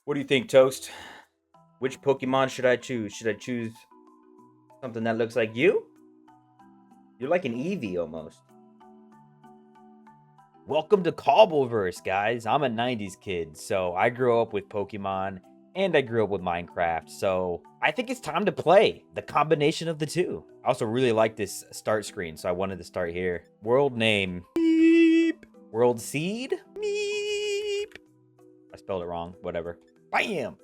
What do you think, Toast? Which Pokemon should I choose? Should I choose something that looks like you? You're like an Eevee almost. Welcome to Cobbleverse, guys. I'm a 90s kid, so I grew up with Pokemon and I grew up with Minecraft. So I think it's time to play the combination of the two. I also really like this start screen, so I wanted to start here. World name. Meep. World seed. Meep. I spelled it wrong. Whatever. Bam.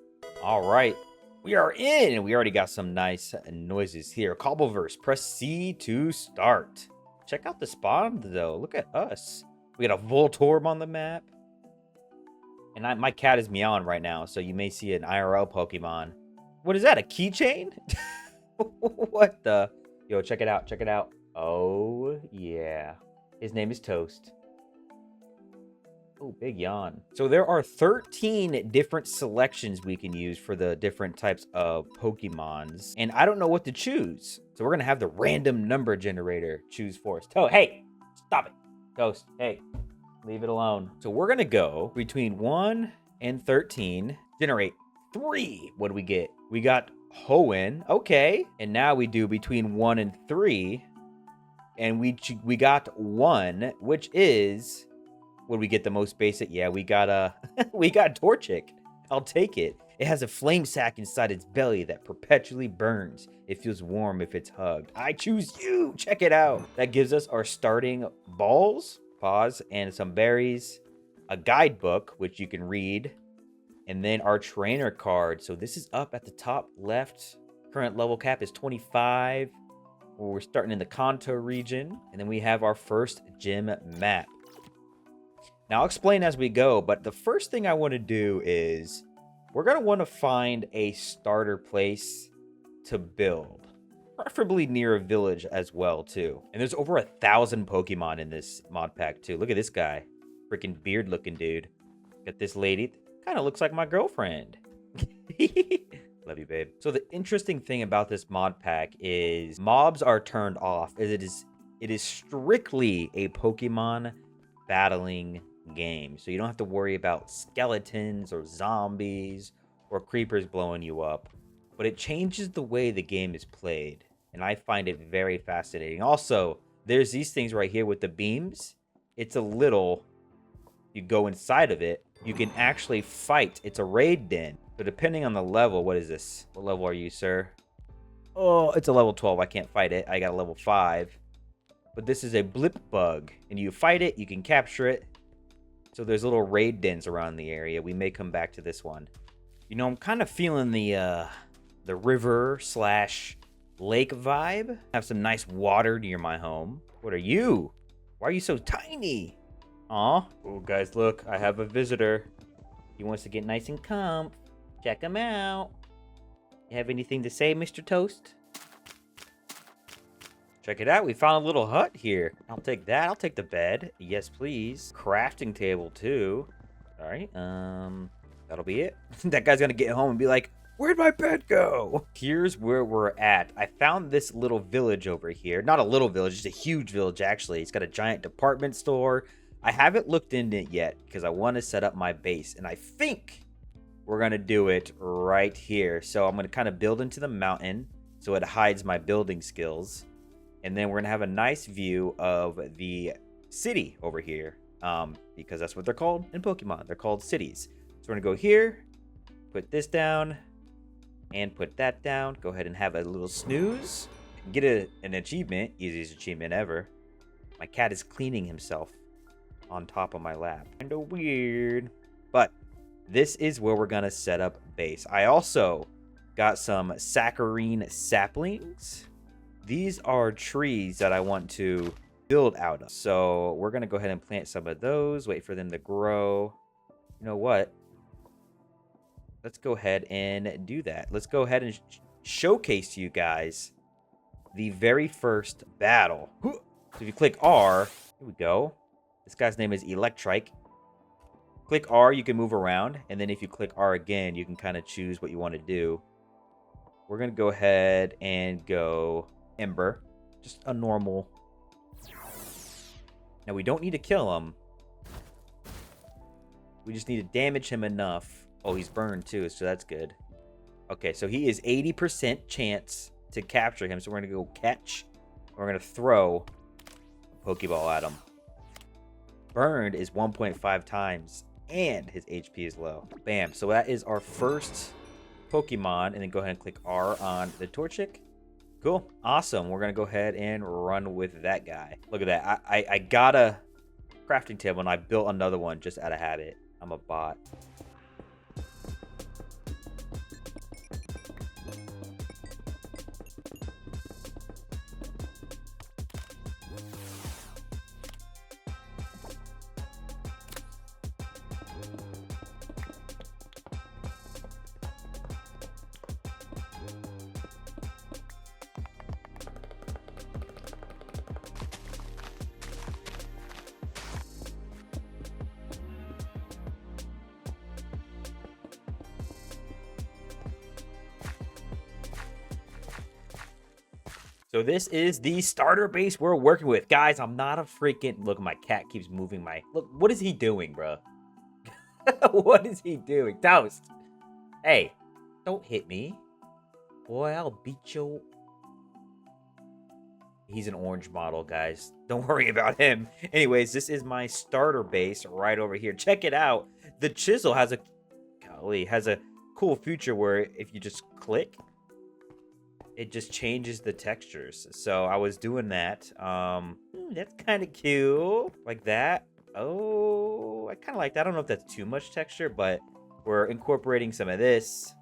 All right. We are in, and we already got some nice noises here. Cobbleverse, press C to start. Check out the spawn, though. Look at us. We got a Voltorb on the map. And my cat is meowing right now, so you may see an IRL Pokemon. What is that, a keychain? What the? Yo, check it out, check it out. Oh, yeah. His name is Toast. Oh, big yawn. So there are 13 different selections we can use for the different types of Pokemons. And I don't know what to choose. So we're going to have the random number generator choose for us. Oh, hey, stop it. Toast, hey, leave it alone. So we're going to go between 1 and 13. Generate 3. What do we get? We got Hoenn. Okay. And now we do between 1 and 3. And we got 1, which is... Would we get the most basic? Yeah, we got we got Torchic. I'll take it. It has a flame sack inside its belly that perpetually burns. It feels warm if it's hugged. I choose you. Check it out. That gives us our starting balls, pause, and some berries, a guidebook, which you can read, and then our trainer card. So this is up at the top left. Current level cap is 25. We're starting in the Kanto region, and then we have our first gym map. Now, I'll explain as we go, but the first thing I want to do is we're going to want to find a starter place to build, preferably near a village as well, too. And there's over 1,000 Pokemon in this mod pack, too. Look at this guy. Freaking beard-looking dude. Got this lady. Kind of looks like my girlfriend. Love you, babe. So the interesting thing about this mod pack is mobs are turned off. It is strictly a Pokemon battling game, so you don't have to worry about skeletons or zombies or creepers blowing you up, but it changes the way the game is played, and I find it very fascinating. Also, there's these things right here with the beams. It's a little, you go inside of it, you can actually fight. It's a raid den, so depending on the level. What is this? What level are you, sir? Oh, it's a level 12. I can't fight it. I got a level 5, but this is a blip bug, and you fight it, you can capture it. So there's little raid dens around the area. We may come back to this one. You know, I'm kind of feeling the river / lake vibe. Have some nice water near my home. What are you? Why are you so tiny? Aw. Oh, guys, look. I have a visitor. He wants to get nice and comfy. Check him out. You have anything to say, Mr. Toast? Check it out. We found a little hut here. I'll take that. I'll take the bed. Yes, please. Crafting table, too. All right. That'll be it. That guy's going to get home and be like, where'd my bed go? Here's where we're at. I found this little village over here. Not a little village, just a huge village, actually. It's got a giant department store. I haven't looked into it yet because I want to set up my base. And I think we're going to do it right here. So I'm going to kind of build into the mountain so it hides my building skills. And then we're going to have a nice view of the city over here, because that's what they're called in Pokemon. They're called cities. So we're going to go here, put this down, and put that down. Go ahead and have a little snooze. Get an achievement. Easiest achievement ever. My cat is cleaning himself on top of my lap. Kinda weird. But this is where we're going to set up base. I also got some saccharine saplings. These are trees that I want to build out of. So we're going to go ahead and plant some of those. Wait for them to grow. You know what? Let's go ahead and do that. Let's go ahead and showcase to you guys the very first battle. So if you click R, here we go. This guy's name is Electrike. Click R, you can move around. And then if you click R again, you can kind of choose what you want to do. We're going to go ahead and go... Ember, just a normal. Now we don't need to kill him. We just need to damage him enough Oh, he's burned too, so that's good. Okay, so he is 80% chance to capture him. So we're going to go catch. We're going to throw a Pokeball at him. Burned is 1.5 times, and his HP is low. Bam. So that is our first Pokemon. And then go ahead and click R on the Torchic. Cool. Awesome. We're going to go ahead and run with that guy. Look at that. I got a crafting table, and I built another one just out of habit. I'm a bot. So this is the starter base we're working with. Guys, I'm not a freaking... Look, my cat keeps moving my... Look, what is he doing, bro? What is he doing? Toast. Hey, don't hit me. Boy, I'll beat you. He's an orange model, guys. Don't worry about him. Anyways, this is my starter base right over here. Check it out. The chisel has a... Golly, has a cool feature where if you just click... it just changes the textures. So I was doing that. That's kind of cute. Like that. Oh, I kind of like that. I don't know if that's too much texture, but we're incorporating some of this,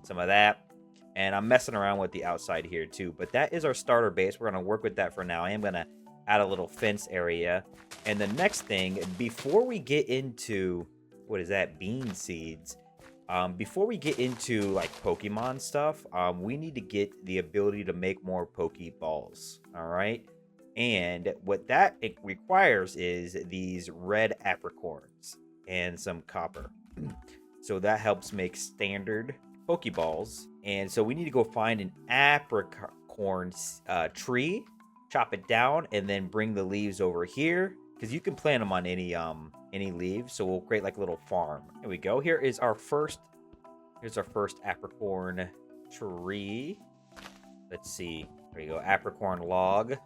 some of that. And I'm messing around with the outside here too. But that is our starter base. We're going to work with that for now. I am going to add a little fence area. And the next thing, before we get into, what is that? Bean seeds. Before we get into like Pokemon stuff, we need to get the ability to make more Pokeballs. All right. And what that it requires is these red apricorns and some copper. So that helps make standard Pokeballs. And so we need to go find an apricorn tree, chop it down, and then bring the leaves over here. Because you can plant them on any leaves. So we'll create like a little farm. Here we go. Here's our first apricorn tree. Let's see. There you go. Apricorn log.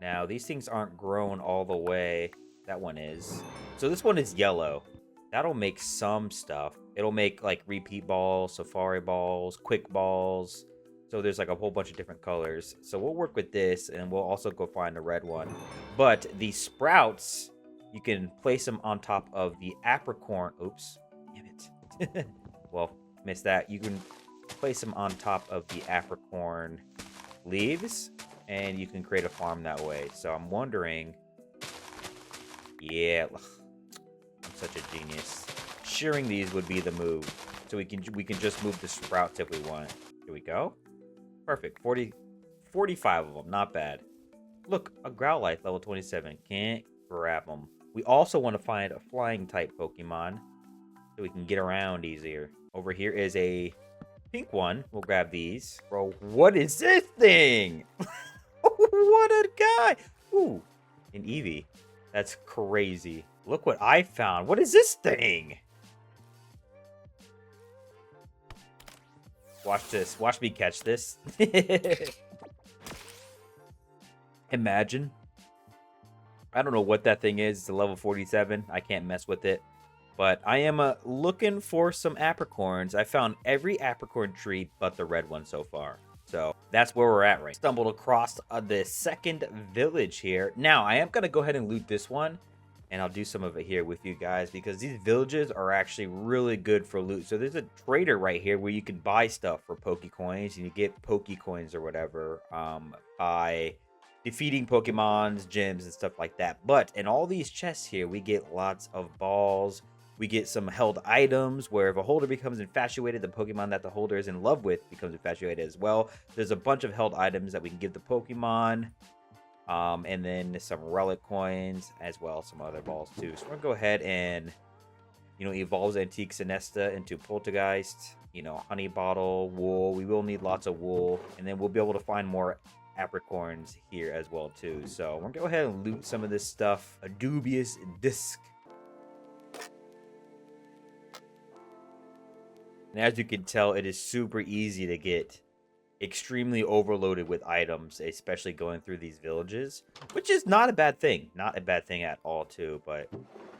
Now, these things aren't grown all the way. That one is. So this one is yellow. That'll make some stuff. It'll make like repeat balls, safari balls, quick balls. So there's like a whole bunch of different colors. So we'll work with this, and we'll also go find a red one. But the sprouts, you can place them on top of the apricorn. Oops. Damn it. Well, missed that. You can place them on top of the apricorn leaves, and you can create a farm that way. So I'm wondering... Yeah, I'm such a genius. Shearing these would be the move. So we can just move the sprouts if we want. Here we go. Perfect. 45 of them. Not bad. Look, a Growlithe level 27. Can't grab them. We also want to find a flying type Pokemon so we can get around easier. Over here is a pink one. We'll grab these. Bro, what is this thing? What a guy. Ooh, an Eevee. That's crazy. Look what I found. What is this thing? Watch this. Watch me catch this. Imagine. I don't know what that thing is. It's a level 47. I can't mess with it. But I am looking for some apricorns. I found every apricorn tree but the red one so far. So that's where we're at right now. Stumbled across the second village here. Now, I am going to go ahead and loot this one. And I'll do some of it here with you guys, because these villages are actually really good for loot. So there's a trader right here where you can buy stuff for Pokecoins. And you get Pokecoins or whatever by defeating Pokemons, gyms, and stuff like that. But in all these chests here, we get lots of balls. We get some held items where if a holder becomes infatuated, the Pokemon that the holder is in love with becomes infatuated as well. There's a bunch of held items that we can give the Pokemon. And then some relic coins as well, some other balls too. So we're gonna go ahead and, evolve Antique Sinesta into Poltergeist, honey bottle, wool. We will need lots of wool, and then we'll be able to find more apricorns here as well too. So we're gonna go ahead and loot some of this stuff. A dubious disc. And as you can tell, it is super easy to get extremely overloaded with items, especially going through these villages, which is not a bad thing. Not a bad thing at all, too, but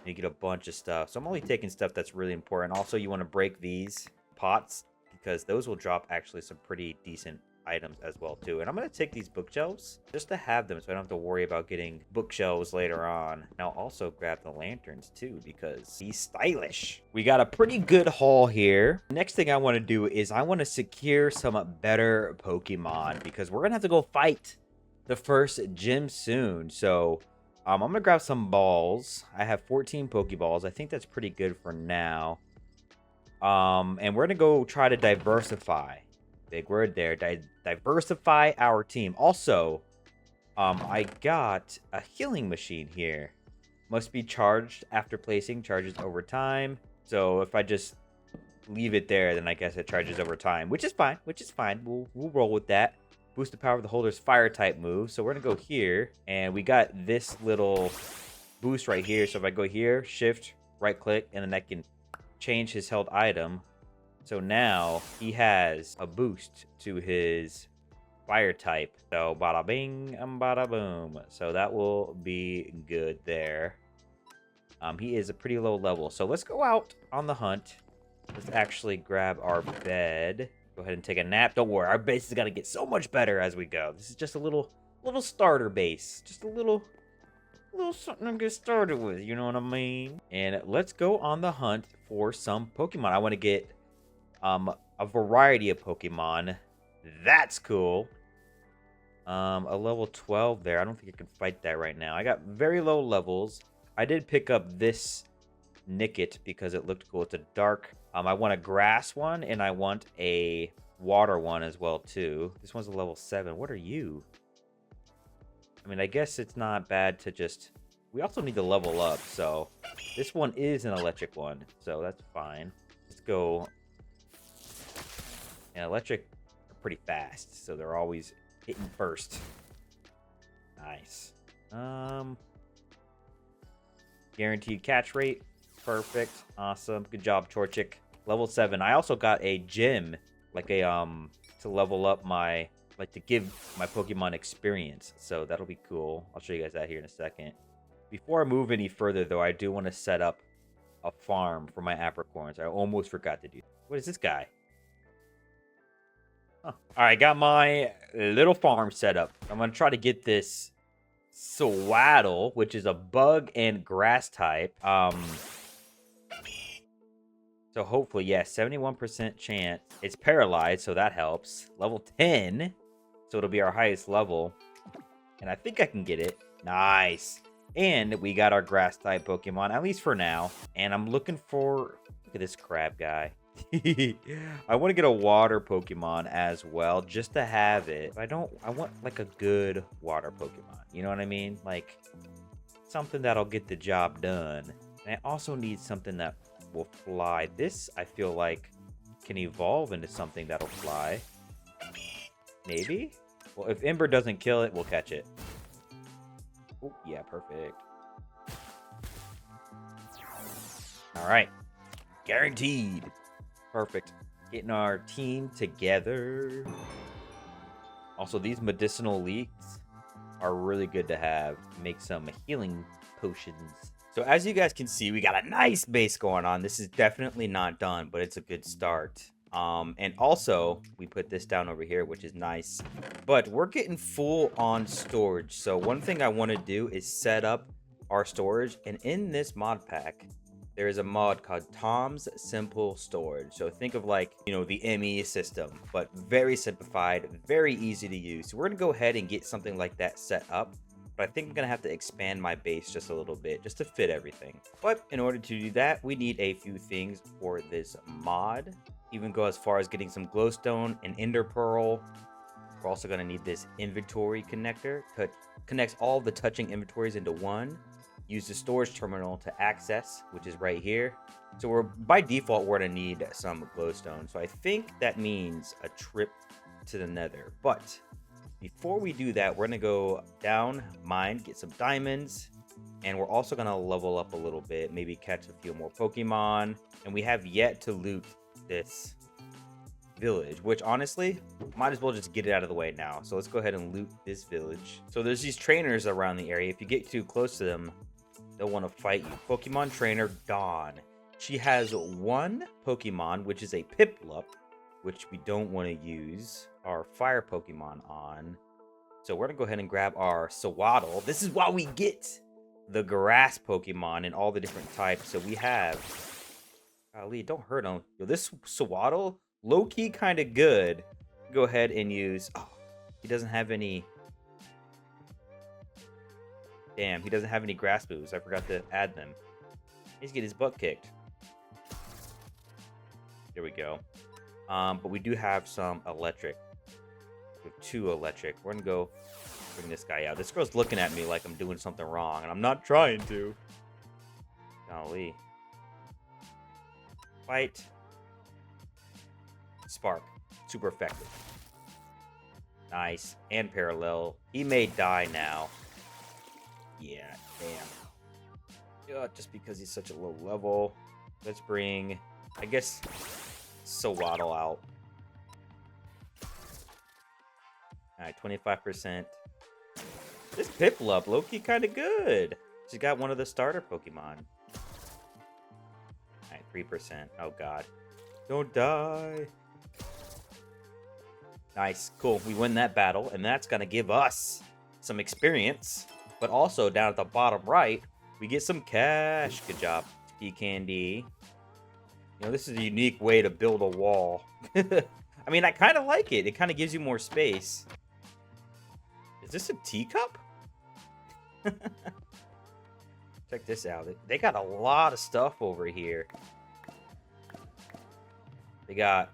you get a bunch of stuff. So I'm only taking stuff that's really important. Also, you want to break these pots because those will drop actually some pretty decent items as well too. And I'm going to take these bookshelves just to have them so I don't have to worry about getting bookshelves later on. And I'll also grab the lanterns too because he's stylish. We got a pretty good haul here. Next thing I want to do is I want to secure some better Pokemon because we're going to have to go fight the first gym soon. So I'm going to grab some balls. I have 14 Pokeballs. I think that's pretty good for now. And we're going to go try to diversify. Big word there. Diversify our team. Also, I got a healing machine here. Must be charged after placing. Charges over time. So if I just leave it there, then I guess it charges over time, which is fine. We'll roll with that. Boost the power of the holder's fire type move. So we're gonna go here, and we got this little boost right here. So if I go here, shift, right click, and then I can change his held item. So now he has a boost to his fire type. So bada bing and bada boom. So that will be good there. He is a pretty low level. So let's go out on the hunt. Let's actually grab our bed. Go ahead and take a nap. Don't worry, our base is gonna get so much better as we go. This is just a little starter base. Just a little something to get started with, you know what I mean? And let's go on the hunt for some Pokemon. I want to get a variety of Pokemon. That's cool. A level 12 there. I don't think I can fight that right now. I got very low levels. I did pick up this Nickit because it looked cool. It's a dark. I want a grass one and I want a water one as well too. This one's a level 7. What are you? I mean, I guess it's not bad to just... We also need to level up, so... This one is an electric one, so that's fine. Let's go... And electric are pretty fast, so they're always hitting first. Nice. Guaranteed catch rate. Perfect. Awesome. Good job, Torchic. Level 7. I also got a gym, like a, to level up my... Like to give my Pokemon experience, so that'll be cool. I'll show you guys that here in a second. Before I move any further, though, I do want to set up a farm for my apricorns. I almost forgot to do that. What is this guy? Huh. All right, got my little farm set up. I'm gonna try to get this Swaddle, which is a bug and grass type. So hopefully, yeah, 71% chance. It's paralyzed, so that helps. Level 10, so it'll be our highest level. And I think I can get it. Nice. And we got our grass type Pokemon, at least for now. And I'm looking for... Look at this crab guy. I want to get a water Pokemon as well, just to have it. But I want like a good water Pokemon. You know what I mean? Like something that'll get the job done. And I also need something that will fly. This, I feel like, can evolve into something that'll fly. Maybe? Well, if Ember doesn't kill it, we'll catch it. Oh, yeah, perfect. Alright. Guaranteed. Perfect. Getting our team together. Also, these medicinal leeks are really good to have. Make some healing potions. So as you guys can see, we got a nice base going on. This is definitely not done, but it's a good start. And also, we put this down over here, which is nice. But we're getting full on storage. So one thing I want to do is set up our storage. And in this mod pack, there is a mod called Tom's Simple Storage. So think of like, you know, the ME system, but very simplified, very easy to use. So we're going to go ahead and get something like that set up. But I think I'm going to have to expand my base just a little bit, just to fit everything. But in order to do that, we need a few things for this mod. Even go as far as getting some glowstone and ender pearl. We're also going to need this inventory connector. Connects all the touching inventories into one. Use the storage terminal to access, which is right here. So we're by default, we're going to need some glowstone. So I think that means a trip to the nether. But before we do that, we're going to go down, mine, get some diamonds. And we're also going to level up a little bit. Maybe catch a few more Pokemon. And we have yet to loot this village, which honestly, might as well just get it out of the way now. So let's go ahead and loot this village. So there's these trainers around the area. If you get too close to them, they'll want to fight you. Pokemon trainer Dawn. She has one Pokemon, which is a Piplup, which we don't want to use our fire Pokemon on. So we're going to go ahead and grab our Sewaddle. This is why we get the grass Pokemon and all the different types. So we have... Golly, don't hurt him. Yo, this Sewaddle, low-key kind of good. Go ahead and use... Oh, he doesn't have any... Damn, he doesn't have any grass moves. I forgot to add them. He's getting his butt kicked. There we go. But we do have some electric. We have 2 electric. We're gonna go bring this guy out. This girl's looking at me like I'm doing something wrong, and I'm not trying to. Golly. Fight. Spark. Super effective. Nice. And parallel. He may die now. Yeah, damn. Just because he's such a low level. Let's bring, I guess, Sewaddle out. Alright, 25%. This Piplup, low-key kind of good. She's got one of the starter Pokemon. Alright, 3%. Oh, God. Don't die. Nice. Cool. We win that battle, and that's going to give us some experience. But also, down at the bottom right, we get some cash. Good job. Tea candy. You know, this is a unique way to build a wall. I mean, I kind of like it. It kind of gives you more space. Is this a teacup? Check this out. They got a lot of stuff over here. They got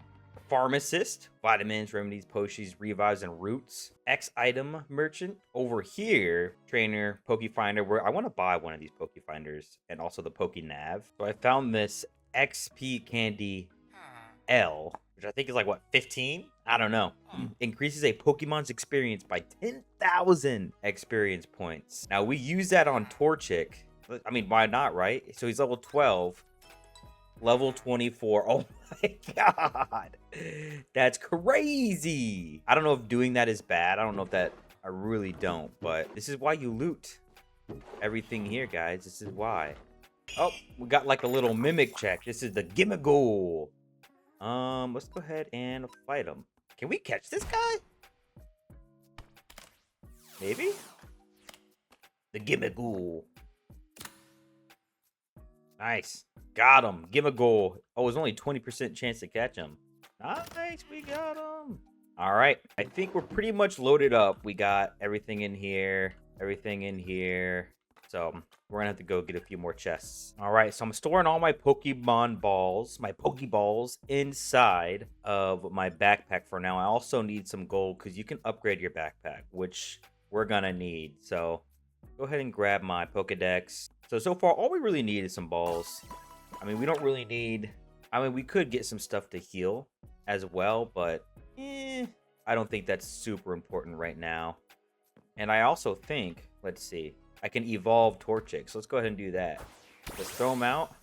pharmacist, vitamins, remedies, potions, revives, and roots. X item merchant. Over here, trainer, Pokefinder. Where I want to buy one of these Pokefinders and also the Pokenav. So I found this XP candy L, which I think is like, what, 15? I don't know. Increases a Pokemon's experience by 10,000 experience points. Now, we use that on Torchic. I mean, why not, right? So he's level 12. Level 24. Oh my god. That's crazy. I don't know if doing that is bad. I don't know if that... I really don't. But this is why you loot everything here, guys. This is why. Oh, we got like a little mimic check. This is the Gimmighoul. Let's go ahead and fight him. Can we catch this guy? Maybe? The Gimmighoul. Nice. Got him. Gimmighoul. Oh, it's only 20% chance to catch him. Nice. We got him. All right. I think we're pretty much loaded up. We got everything in here. Everything in here. So we're gonna have to go get a few more chests. All right, so I'm storing all my Pokemon balls, my Pokeballs, inside of my backpack for now. I also need some gold because you can upgrade your backpack, which we're gonna need. So go ahead and grab my Pokedex. So far, all we really need is some balls. I mean, we don't really need... I mean, we could get some stuff to heal as well, but I don't think that's super important right now. And I also think, let's see, I can evolve Torchic. So let's go ahead and do that. Let's throw them out.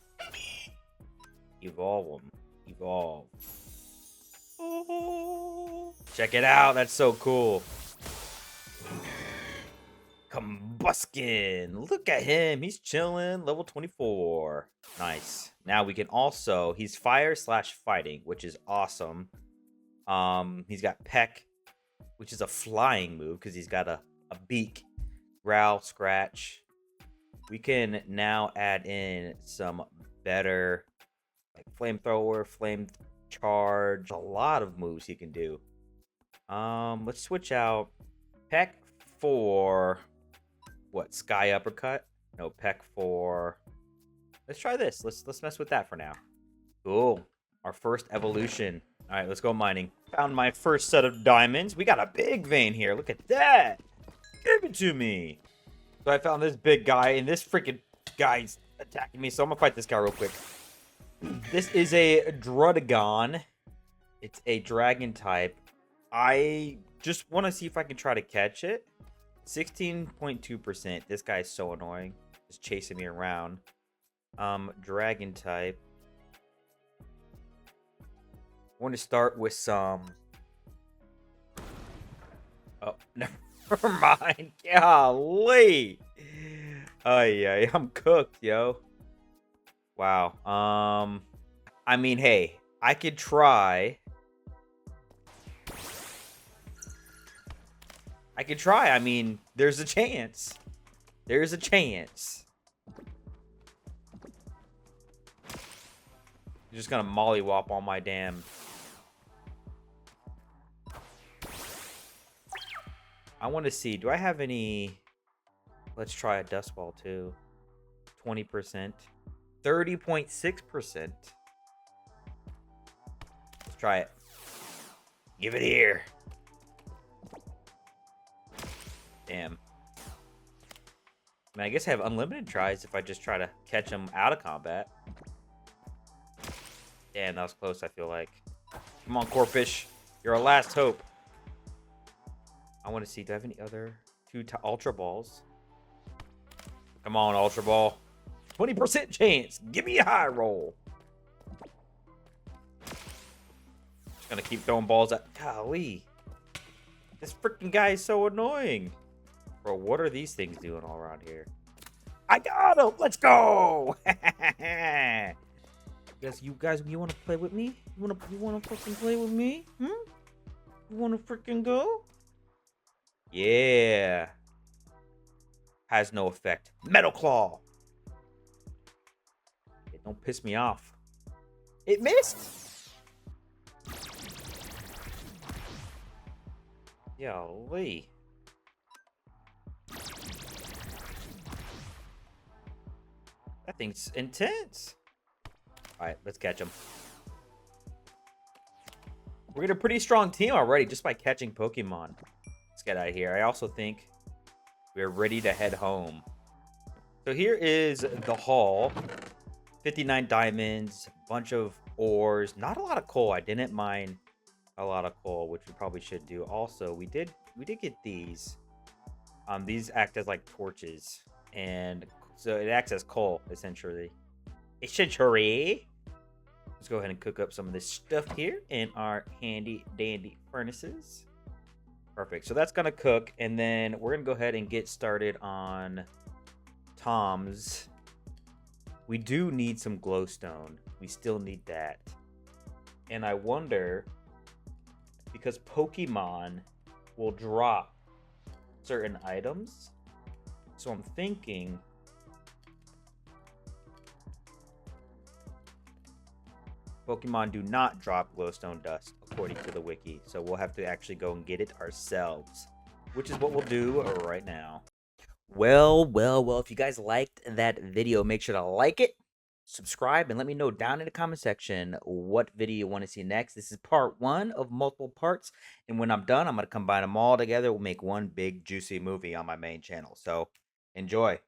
Evolve them. Evolve. Oh, check it out. That's so cool. Combuskin. Look at him. He's chilling. Level 24. Nice. Now we can also... He's fire/fighting, which is awesome. He's got Peck, which is a flying move because he's got a beak. Growl, Scratch. We can now add in some better like Flamethrower, Flame Charge. A lot of moves he can do. Let's switch out Peck for what? Sky Uppercut? No, Peck for... Let's try this. Let's mess with that for now. Cool. Our first evolution. All right, let's go mining. Found my first set of diamonds. We got a big vein here. Look at that. Give it to me. So I found this big guy, and this freaking guy's attacking me. So I'm gonna fight this guy real quick. This is a Druddigon. It's a dragon type. I just want to see if I can try to catch it. 16.2%. This guy's so annoying. Just chasing me around. Dragon type. want to start with some... Oh, never mind. Golly. Oh, yeah, I'm cooked, yo. Wow. I mean, hey, I could try. I mean, there's a chance. There's a chance. You're just gonna mollywop all my damn... I want to see. Do I have any... Let's try a dust ball, too. 20%. 30.6%. Let's try it. Give it here. Damn. I mean, I guess I have unlimited tries if I just try to catch them out of combat. Damn, that was close, I feel like. Come on, Corphish. You're our last hope. I want to see, do I have any other Ultra Balls? Come on, Ultra Ball. 20% chance. Give me a high roll. Just gonna keep throwing balls at... Golly. This freaking guy is so annoying. Bro, what are these things doing all around here? I got him! Let's go! You guys, you want to play with me? You wanna fucking play with me? Hmm? You wanna freaking go? Yeah. Has no effect. Metal Claw. Hey, don't piss me off. It missed. Golly. That thing's intense. All right, let's catch him. We're getting a pretty strong team already just by catching Pokemon. Let's get out of here. I also think we're ready to head home. So here is the haul. 59 diamonds, bunch of ores, not a lot of coal. I didn't mine a lot of coal, which we probably should do. Also, we did get these. These act as like torches, and so it acts as coal essentially. Let's go ahead and cook up some of this stuff here in our handy dandy furnaces. Perfect. So that's gonna cook, and then we're gonna go ahead and get started on Tom's. We do need some glowstone. We still need that. And I wonder, because Pokemon will drop certain items, so I'm thinking Pokemon do not drop glowstone dust, according to the wiki. So we'll have to actually go and get it ourselves, which is what we'll do right now. Well, if you guys liked that video, make sure to like it, subscribe, and let me know down in the comment section what video you want to see next. This is part 1 of multiple parts, and when I'm done, I'm going to combine them all together. We'll make one big, juicy movie on my main channel. So enjoy.